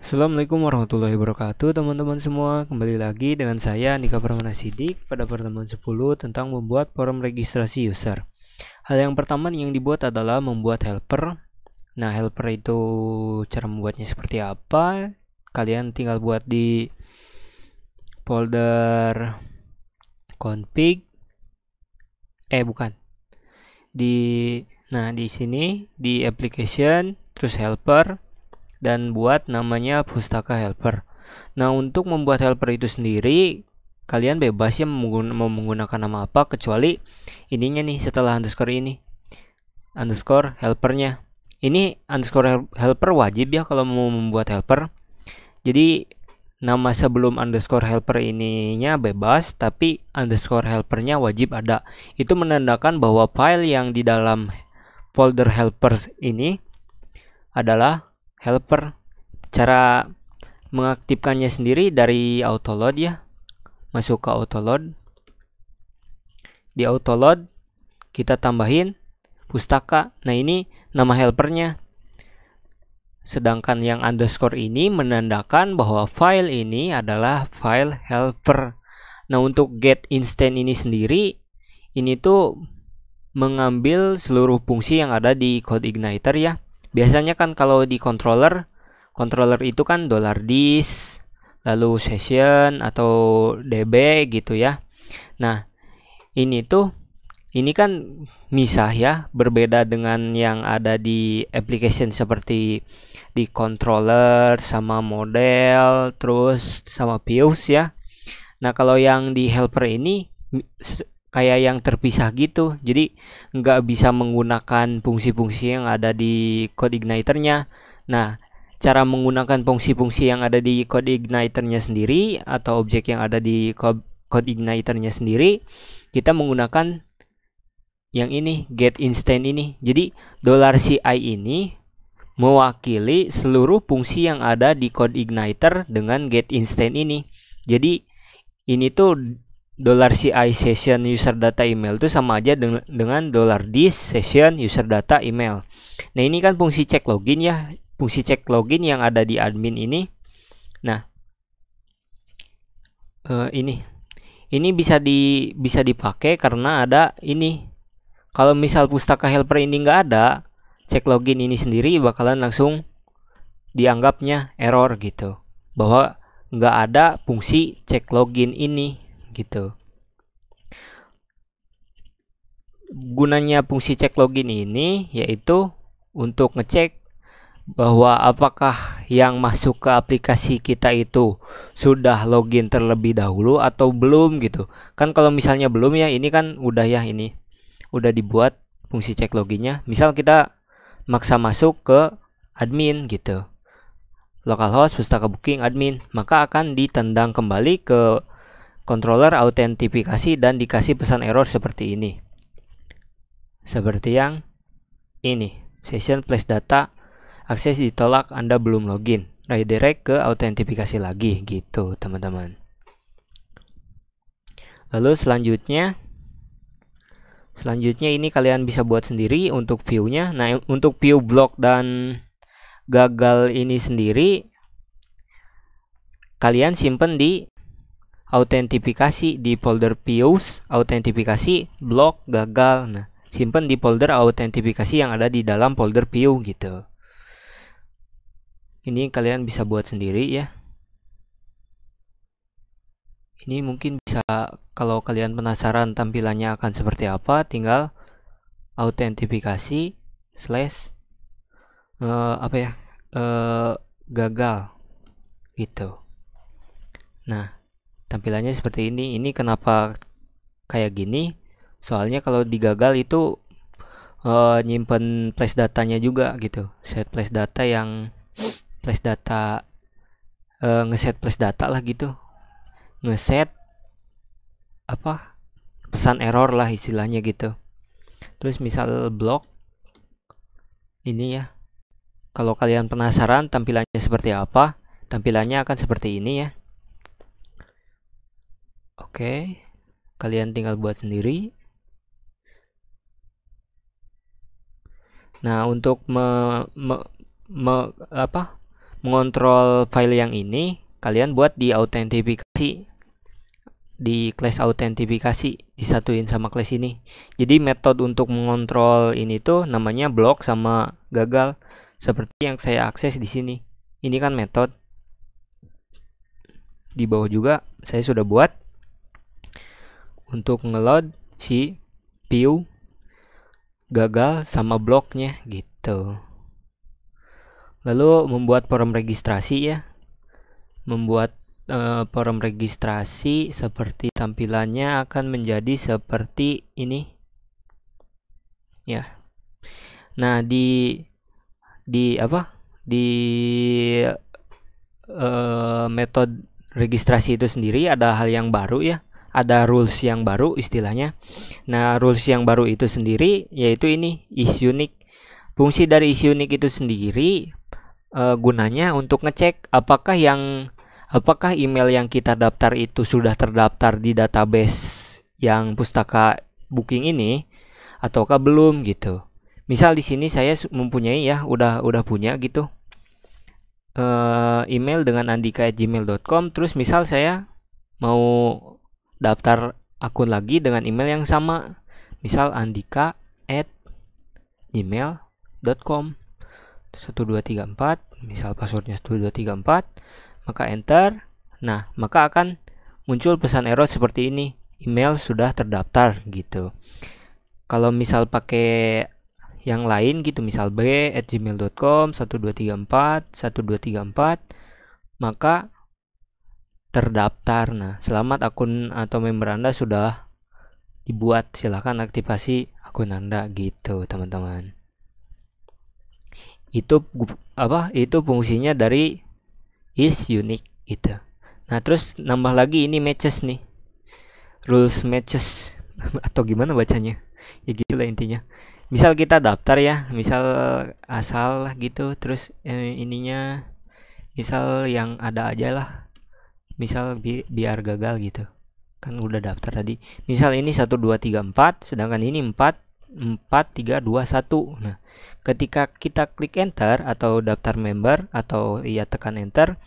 Assalamualaikum warahmatullahi wabarakatuh teman-teman semua. Kembali lagi dengan saya Nika Pramana Sidik pada pertemuan 10 tentang membuat form registrasi user. Hal yang pertama yang dibuat adalah membuat helper. Nah, helper itu cara membuatnya seperti apa? Kalian tinggal buat di folder config. Di sini di application, terus helper, dan buat namanya pustaka helper. Nah, untuk membuat helper itu sendiri kalian bebas ya mau menggunakan nama apa, kecuali ininya nih, setelah underscore ini underscore helpernya. Ini underscore helper wajib ya kalau mau membuat helper. Jadi nama sebelum underscore helper ininya bebas, tapi underscore helpernya wajib ada. Itu menandakan bahwa file yang di dalam folder helpers ini adalah helper. Cara mengaktifkannya sendiri dari autoload ya. Masuk ke autoload. Di autoload kita tambahin pustaka. Nah, ini nama helpernya. Sedangkan yang underscore ini menandakan bahwa file ini adalah file helper. Nah, untuk get instant ini sendiri, ini tuh mengambil seluruh fungsi yang ada di CodeIgniter ya. Biasanya kan kalau di controller itu kan $dis, lalu session atau db gitu ya. Nah, ini kan misah ya, berbeda dengan yang ada di application seperti di controller sama model terus sama views ya. Nah, kalau yang di helper ini kayak yang terpisah gitu, jadi nggak bisa menggunakan fungsi-fungsi yang ada di CodeIgniter-nya. Nah, cara menggunakan fungsi-fungsi yang ada di CodeIgniter-nya sendiri atau objek yang ada di CodeIgniter-nya sendiri, kita menggunakan yang ini, get instant ini. Jadi $ci ini mewakili seluruh fungsi yang ada di CodeIgniter dengan get instant ini. Jadi ini tuh $ci session user data email itu sama aja dengan $dis session user data email. Nah, ini kan fungsi cek login ya, fungsi cek login yang ada di admin ini. Nah, ini bisa dipakai karena ada ini. Kalau misal pustaka helper ini nggak ada, cek login ini sendiri bakalan langsung dianggapnya error gitu, bahwa nggak ada fungsi cek login ini gitu. Gunanya fungsi cek login ini yaitu untuk ngecek bahwa apakah yang masuk ke aplikasi kita itu sudah login terlebih dahulu atau belum gitu. Kan kalau misalnya belum ya, ini kan udah ya, ini udah dibuat fungsi cek loginnya. Misal kita maksa masuk ke admin gitu, localhost pustaka booking admin, maka akan ditendang kembali ke controller autentifikasi dan dikasih pesan error seperti ini. Seperti yang ini, session place data akses ditolak, Anda belum login. Redirect ke autentifikasi lagi gitu, teman-teman. Lalu selanjutnya ini kalian bisa buat sendiri untuk view-nya. Nah, untuk view block dan gagal ini sendiri kalian simpen di autentifikasi, di folder views, autentifikasi, block, gagal. Nah, simpen di folder autentifikasi yang ada di dalam folder view gitu. Ini kalian bisa buat sendiri ya. Ini mungkin bisa, kalau kalian penasaran tampilannya akan seperti apa, tinggal autentifikasi slash gagal gitu. Nah, tampilannya seperti ini. Ini kenapa kayak gini? Soalnya kalau digagal itu nyimpen place datanya juga gitu. Set place data yang place data ngeset place data lah gitu. Ngeset pesan error lah istilahnya gitu. Terus misal block ini ya, kalau kalian penasaran tampilannya seperti apa, tampilannya akan seperti ini ya. Oke, kalian tinggal buat sendiri. Nah, untuk mengontrol file yang ini, kalian buat di autentifikasi, di class autentifikasi, disatuin sama class ini. Jadi metode untuk mengontrol ini tuh namanya block sama gagal, seperti yang saya akses di sini. Ini kan metode. Di bawah juga saya sudah buat untuk ngeload si view gagal sama bloknya gitu. Lalu membuat form registrasi ya. Membuat form registrasi seperti tampilannya akan menjadi seperti ini. Ya. Nah, di metode registrasi itu sendiri ada hal yang baru ya. Ada rules yang baru istilahnya. Nah, rules yang baru itu sendiri yaitu ini, isUnit. Fungsi dari isUnit itu sendiri gunanya untuk ngecek apakah email yang kita daftar itu sudah terdaftar di database yang pustaka booking ini ataukah belum gitu. Misal di sini saya mempunyai ya, udah punya gitu email dengan andika@gmail.com. Terus misal saya mau daftar akun lagi dengan email yang sama, misal andika@gmail.com 1234, misal passwordnya 1234, maka enter. Nah, maka akan muncul pesan error seperti ini, email sudah terdaftar gitu. Kalau misal pakai yang lain gitu, misal b@gmail.com 1234 1234, maka terdaftar. Nah, selamat, akun atau member Anda sudah dibuat, silahkan aktifasi akun Anda gitu teman-teman. Itu fungsinya dari isUnit gitu. Nah, terus nambah lagi ini matches nih, rules matches atau gimana bacanya ya, gitulah intinya. Misal kita daftar ya, misal asal gitu, terus ininya misal yang ada aja lah, misal biar gagal gitu kan, udah daftar tadi. Misal ini 1234, sedangkan ini 44321. Nah, ketika kita klik enter atau daftar member atau ya tekan enter,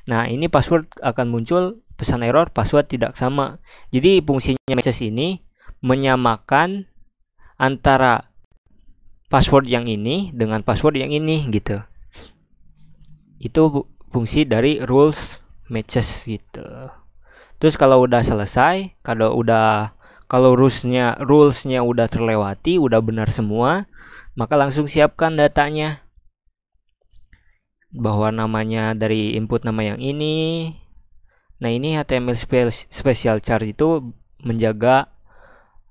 nah ini password akan muncul pesan error, password tidak sama. Jadi fungsinya matches ini menyamakan antara password yang ini dengan password yang ini gitu. Itu fungsi dari rules matches gitu. Terus kalau udah selesai, kalau rulesnya udah terlewati, udah benar semua, maka langsung siapkan datanya, bahwa namanya dari input nama yang ini. Nah, ini HTML special charge itu menjaga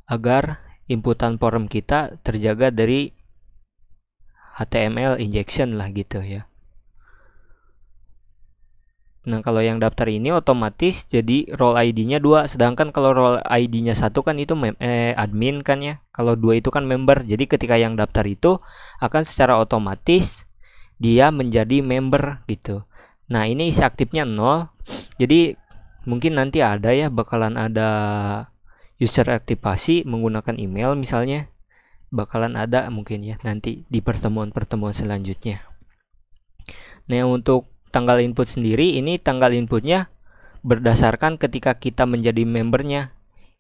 agar inputan form kita terjaga dari HTML injection lah gitu ya. Nah, kalau yang daftar ini otomatis jadi role ID-nya 2, sedangkan kalau role ID-nya 1 kan itu admin kan ya. Kalau 2 itu kan member. Jadi ketika yang daftar itu akan secara otomatis dia menjadi member gitu. Nah, ini isi aktifnya 0. Jadi mungkin nanti bakalan ada user aktivasi menggunakan email misalnya. Bakalan ada mungkin ya nanti di pertemuan-pertemuan selanjutnya. Nah, untuk tanggal input sendiri, ini tanggal inputnya berdasarkan ketika kita menjadi membernya.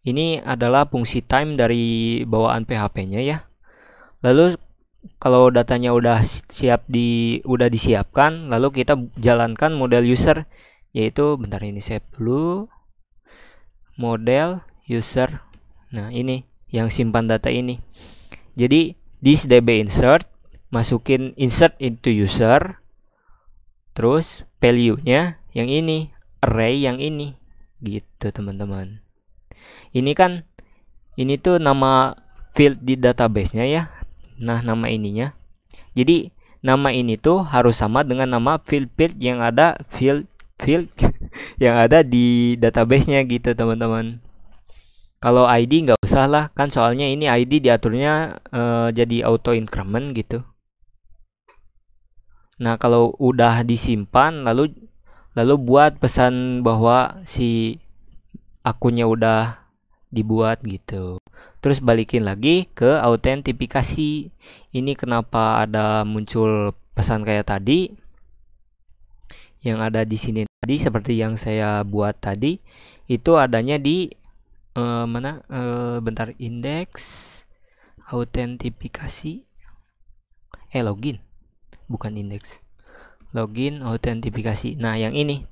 Ini adalah fungsi time dari bawaan PHP-nya ya. Lalu kalau datanya udah disiapkan, lalu kita jalankan model user, yaitu bentar ini save dulu, model user. Nah, ini yang simpan data ini. Jadi this db insert, masukin insert into user, terus value-nya yang ini, array yang ini gitu teman-teman. Ini tuh nama field di database-nya ya. Nah, nama ininya. Jadi nama ini tuh harus sama dengan nama field yang ada yang ada di database-nya gitu teman-teman. Kalau ID nggak usah lah, kan soalnya ini ID diaturnya jadi auto increment gitu. Nah, kalau udah disimpan lalu buat pesan bahwa si akunnya udah dibuat gitu. Terus balikin lagi ke autentifikasi. Ini kenapa ada muncul pesan kayak tadi? yang ada di sini tadi seperti yang saya buat tadi itu adanya di mana bentar, indeks autentifikasi login, bukan indeks, login autentifikasi. Nah yang ini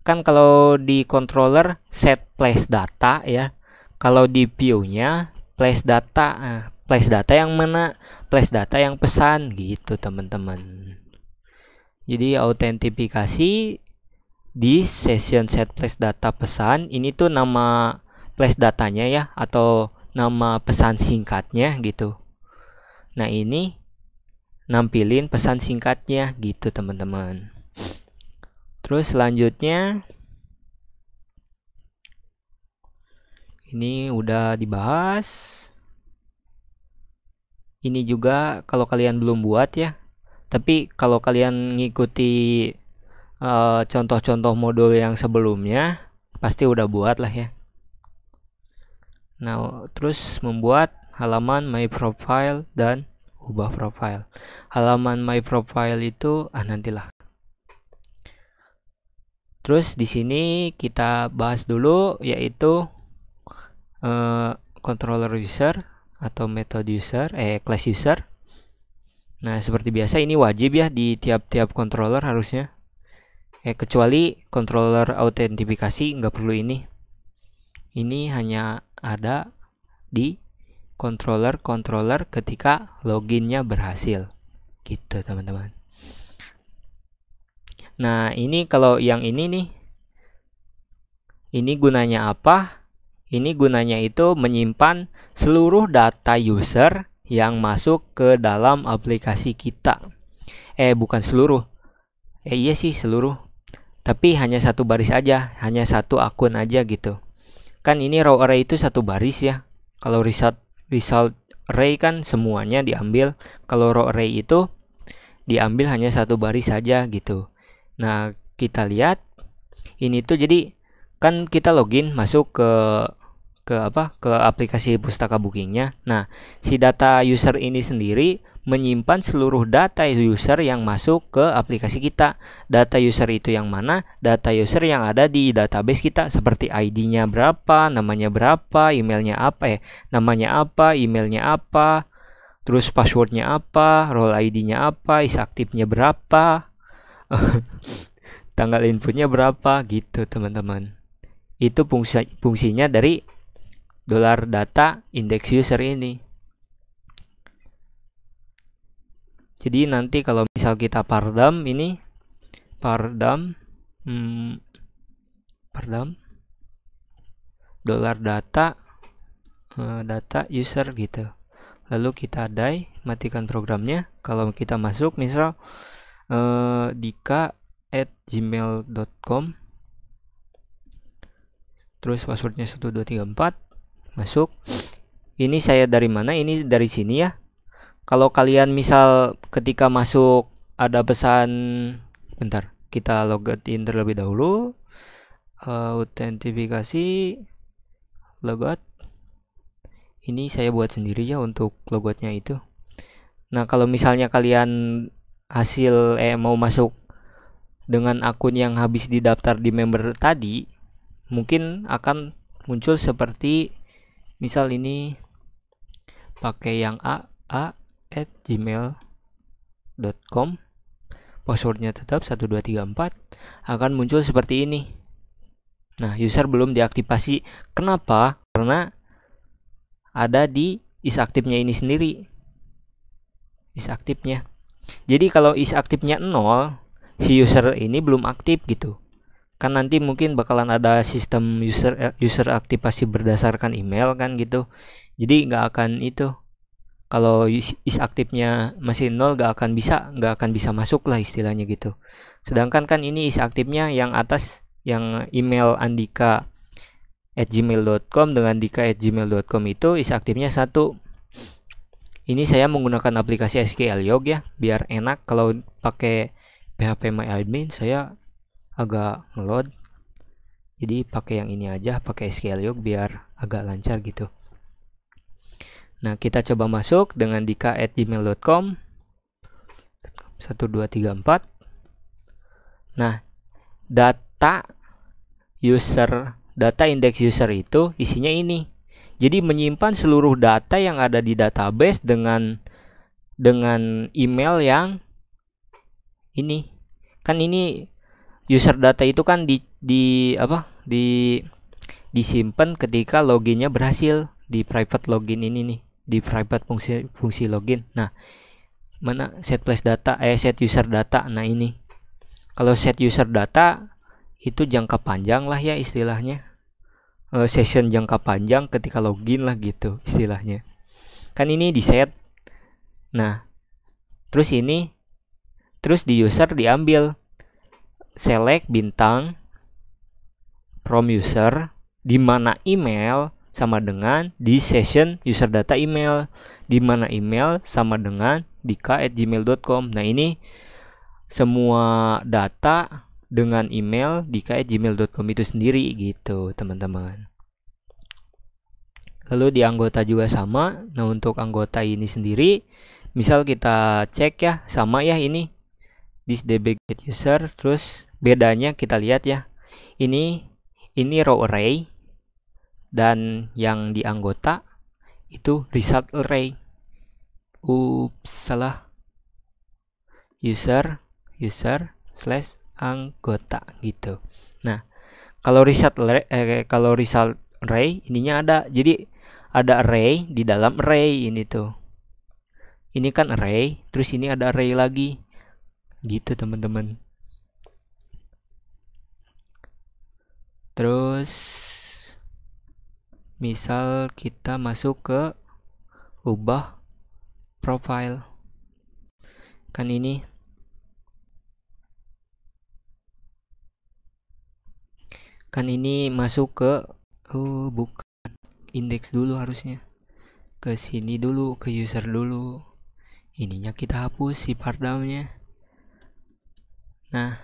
kan kalau di controller set place data ya, kalau di view-nya place data. Place data yang mana? Place data yang pesan gitu teman-teman. Jadi autentifikasi di session set place data pesan ini tuh nama place datanya ya, atau nama pesan singkatnya gitu. Nah ini nampilin pesan singkatnya gitu teman-teman. Terus selanjutnya ini udah dibahas. Ini juga kalau kalian belum buat ya, tapi kalau kalian ngikuti contoh-contoh modul yang sebelumnya pasti udah buat lah ya. Nah terus membuat halaman my profile dan ubah profile. Halaman my profile itu nantilah. Terus di sini kita bahas dulu yaitu controller user atau method user, class user. Nah seperti biasa ini wajib ya di tiap-tiap controller harusnya. Kecuali controller autentifikasi nggak perlu ini. Ini hanya ada di controller ketika loginnya berhasil gitu teman-teman. Nah ini kalau yang ini nih, ini gunanya apa? Ini gunanya itu menyimpan seluruh data user yang masuk ke dalam aplikasi kita. Bukan seluruh. Iya sih seluruh. Tapi hanya satu baris aja, hanya satu akun aja gitu. Kan ini row array itu satu baris ya. Kalau result array kan semuanya diambil. Kalau row array itu diambil hanya satu baris saja gitu. Nah kita lihat ini tuh jadi kan kita login masuk ke aplikasi Pustaka Bookingnya. Nah si data user ini sendiri menyimpan seluruh data user yang masuk ke aplikasi kita. Data user itu yang mana? Data user yang ada di database kita, seperti ID-nya berapa, namanya berapa, emailnya apa namanya apa, emailnya apa, terus passwordnya apa, role ID-nya apa, is aktifnya berapa, tanggal inputnya berapa gitu teman-teman. Itu fungsinya dari $data index user ini. Jadi nanti kalau misal kita pardam ini pardam $data data user gitu. Lalu kita matikan programnya. Kalau kita masuk misal dika@gmail.com, terus passwordnya 1234, masuk. Ini saya dari mana? Ini dari sini ya. Kalau kalian misal ketika masuk ada pesan, bentar, kita login terlebih dahulu. Autentifikasi logout. Ini saya buat sendiri ya untuk logoutnya itu. Nah kalau misalnya kalian hasil mau masuk dengan akun yang habis didaftar di member tadi, mungkin akan muncul seperti misal ini pakai yang a@gmail.com, passwordnya tetap 1234, akan muncul seperti ini. Nah user belum diaktifasi. Kenapa? Karena ada di is aktifnya ini sendiri, is aktifnya. Jadi kalau is aktifnya 0, si user ini belum aktif gitu. Kan nanti mungkin bakalan ada sistem user aktivasi berdasarkan email kan gitu. Jadi nggak akan itu. Kalau is aktifnya masih 0 nggak akan bisa masuk lah istilahnya gitu. Sedangkan kan ini is aktifnya yang atas, yang email andika@gmail.com dengan dika@gmail.com itu is aktifnya 1. Ini saya menggunakan aplikasi SQLiog ya, biar enak. Kalau pakai PHP MyAdmin saya agak ngeload. Jadi pakai yang ini aja, pakai SQLiog biar agak lancar gitu. Nah, kita coba masuk dengan dika@gmail.com 1234. Nah, data index user itu isinya ini. Jadi menyimpan seluruh data yang ada di database dengan email yang ini. Kan ini user data itu kan disimpan ketika loginnya berhasil di private login ini nih, di private fungsi login. Nah, mana set user data. Nah, ini kalau set user data itu jangka panjang lah ya istilahnya, session jangka panjang ketika login lah gitu istilahnya. Kan ini di set. Nah, terus di user diambil select bintang from user, di mana email sama dengan di session user data email, di mana email sama dengan dika@gmail.com. Nah, ini semua data dengan email dika@gmail.com itu sendiri gitu teman-teman. Lalu di anggota juga sama. Nah, untuk anggota ini sendiri, misal kita cek ya, sama ya ini this db get user. Terus bedanya kita lihat ya, ini row array, dan yang di anggota itu result array. Salah, user /anggota gitu. Nah, kalau result array ininya ada, jadi ada array di dalam array ini tuh. Ini kan array, terus ini ada array lagi gitu teman-teman. Terus misal kita masuk ke ubah profile, kan ini masuk ke bukan indeks dulu, harusnya ke sini dulu, ke user dulu. Ininya kita hapus si pardamnya. Nah,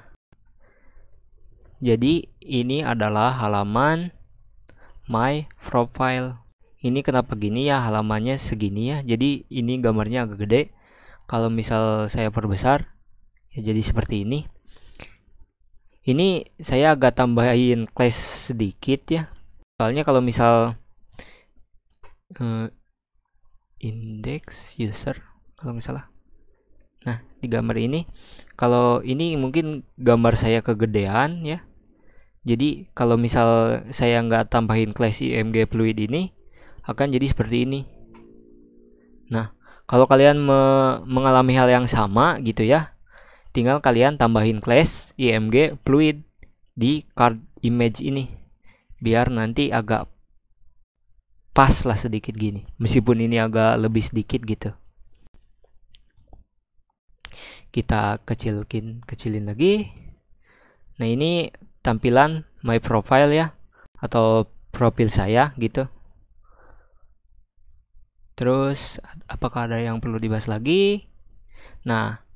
jadi ini adalah halaman my profile. Ini kenapa gini ya, halamannya segini ya, jadi ini gambarnya agak gede. Kalau misal saya perbesar ya jadi seperti ini. Ini saya agak tambahin class sedikit ya, soalnya kalau misal index user kalau nggak salah. Nah, di gambar ini, kalau ini mungkin gambar saya kegedean ya, jadi kalau misal saya nggak tambahin class img fluid ini akan jadi seperti ini. Nah, kalau kalian mengalami hal yang sama gitu ya, tinggal kalian tambahin class img fluid di card image ini biar nanti agak pas lah sedikit gini, meskipun ini agak lebih sedikit gitu. Kita kecilin lagi. Nah, ini tampilan my profile ya, atau profil saya gitu. Terus apakah ada yang perlu dibahas lagi? Nah,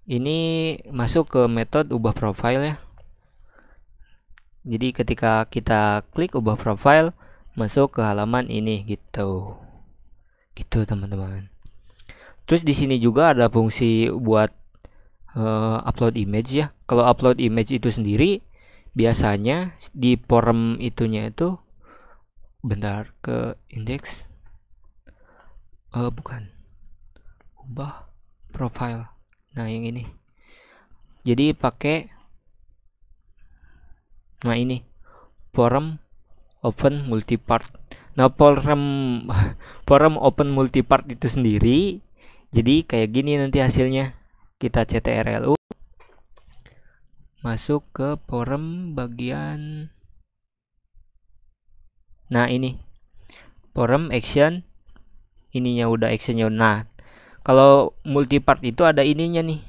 ini masuk ke metode ubah profile ya. Jadi ketika kita klik ubah profile, masuk ke halaman ini gitu. Gitu teman-teman. Terus di sini juga ada fungsi buat upload image ya. Kalau upload image itu sendiri biasanya di form itunya itu, bentar, ke index bukan, ubah profile. Nah, yang ini. Jadi pakai, nah ini form open multipart. Nah, form open multipart itu sendiri jadi kayak gini nanti hasilnya. Kita ctrlu, masuk ke forum bagian, nah ini forum action, ininya udah actionnya. Nah, kalau multipart itu ada ininya nih,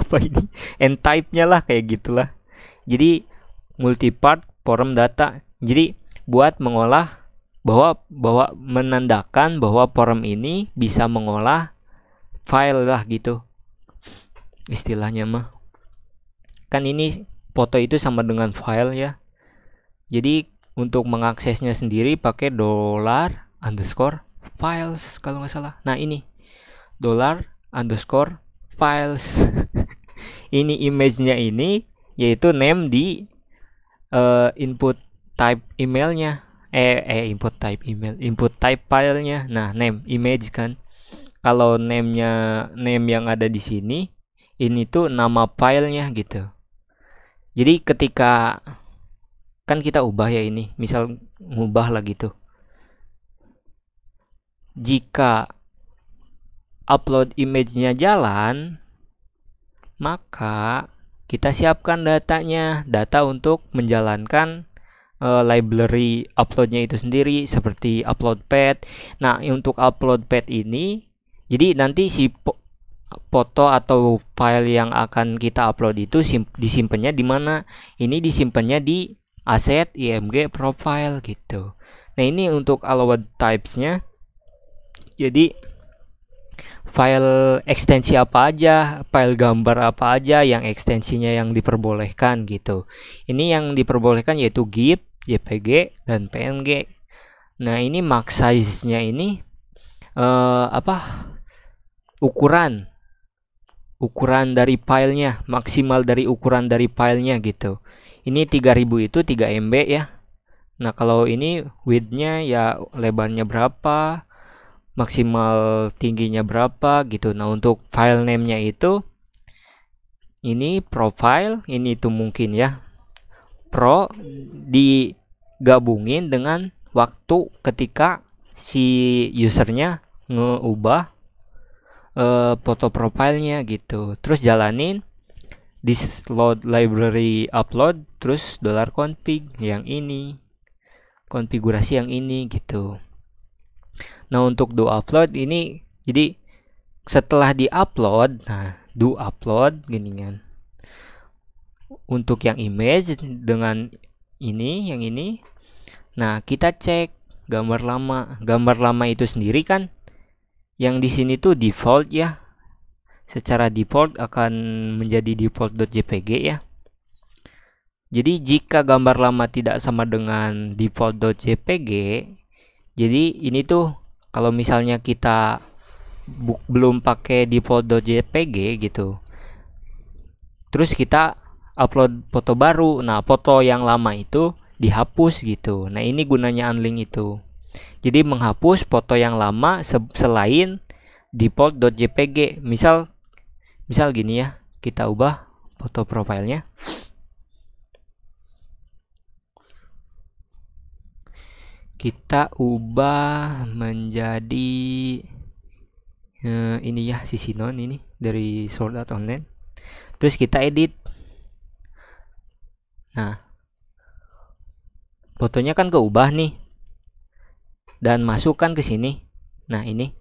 apa ini, type nya lah, kayak gitulah. Jadi multipart forum data, jadi buat mengolah bahwa menandakan bahwa forum ini bisa mengolah file lah gitu istilahnya mah. Kan ini foto itu sama dengan file ya. Jadi untuk mengaksesnya sendiri pakai $_files kalau nggak salah. Nah, ini $_ files. Ini image-nya ini yaitu name di input type emailnya. Input type email, input type filenya. Nah, name image kan. Kalau name yang ada di sini, ini tuh nama filenya gitu. Jadi ketika kan kita ubah ya ini, misal ngubah lah gitu. Jika upload image-nya jalan, maka kita siapkan data untuk menjalankan library uploadnya itu sendiri seperti upload pad. Nah, untuk upload pad ini, jadi nanti si foto atau file yang akan kita upload itu disimpannya di mana? Ini disimpannya di aset img profile gitu. Nah, ini untuk allowed types-nya. Jadi file ekstensi apa aja, file gambar apa aja yang ekstensinya yang diperbolehkan gitu. Ini yang diperbolehkan yaitu GIF, JPG, dan PNG. Nah, ini max size-nya ini ukuran dari filenya, maksimal dari ukuran dari filenya gitu. Ini 3000 itu 3 MB ya. Nah, kalau ini width-nya ya lebarnya berapa, maksimal tingginya berapa gitu. Nah, untuk file name-nya itu ini profile, ini tuh mungkin ya pro digabungin dengan waktu ketika si usernya ngeubah foto profilnya gitu. Terus jalanin this load library upload terus $config yang ini, konfigurasi yang ini gitu. Nah, untuk do upload ini jadi setelah di-upload, nah do upload gini kan. Untuk yang image dengan ini, yang ini. Nah, kita cek gambar lama. Gambar lama itu sendiri kan yang di sini tuh default ya. Secara default akan menjadi default.jpg ya. Jadi jika gambar lama tidak sama dengan default.jpg, jadi ini tuh kalau misalnya kita belum pakai default.jpg gitu, terus kita upload foto baru, nah foto yang lama itu dihapus gitu. Nah, ini gunanya unlink itu. Jadi menghapus foto yang lama selain default.jpg. Misal gini ya, kita ubah foto profilnya. Kita ubah menjadi ini ya, si Sinon ini dari Sword Art Online. Terus kita edit. Nah, fotonya kan keubah nih dan masukkan ke sini. Nah, ini.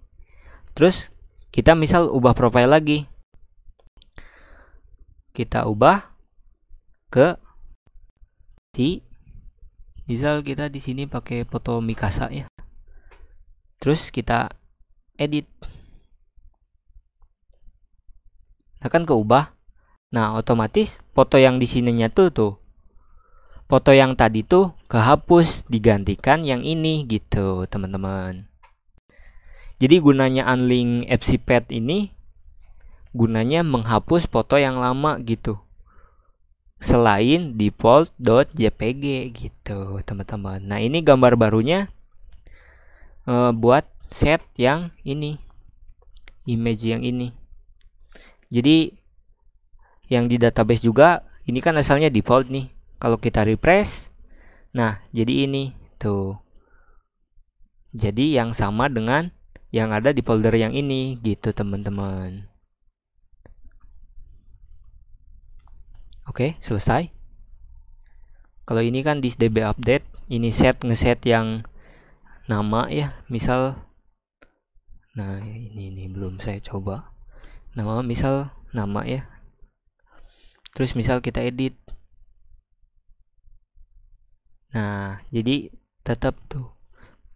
Terus kita misal ubah profile lagi. Kita ubah ke si, misal kita di sini pakai foto Mikasa ya. Terus kita edit. Nah, kan keubah. Nah, otomatis foto yang di sininya tuh foto yang tadi tuh kehapus, digantikan yang ini gitu, teman-teman. Jadi gunanya unlink fcpad ini gunanya menghapus foto yang lama gitu. Selain default.jpg gitu, teman-teman. Nah, ini gambar barunya buat set yang ini. Image yang ini. Jadi yang di database juga ini kan asalnya default nih. Kalau kita refresh, nah jadi ini tuh. Jadi yang sama dengan yang ada di folder yang ini gitu, teman-teman. Oke, selesai. Kalau ini kan this db update, ini ngeset yang nama ya, misal. Nah, ini belum saya coba. Nama misal nama ya. Terus misal kita edit. Nah, jadi tetap tuh,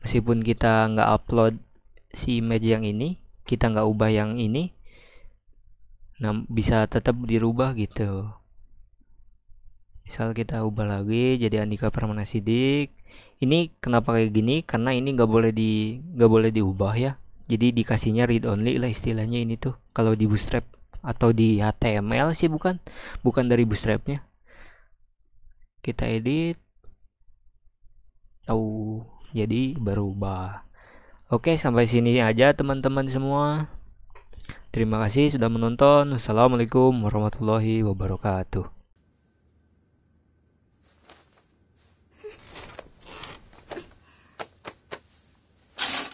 meskipun kita nggak upload si image yang ini, kita nggak ubah yang ini, nah bisa tetap dirubah gitu. Misal kita ubah lagi jadi Andika Pramana Sidik. Ini kenapa kayak gini? Karena ini nggak boleh diubah ya. Jadi dikasihnya read only lah istilahnya ini tuh kalau di Bootstrap. atau di HTML sih, bukan dari Bootstrapnya. Kita edit, jadi berubah. Oke, sampai sini aja teman-teman semua. Terima kasih sudah menonton. Wassalamualaikum warahmatullahi wabarakatuh.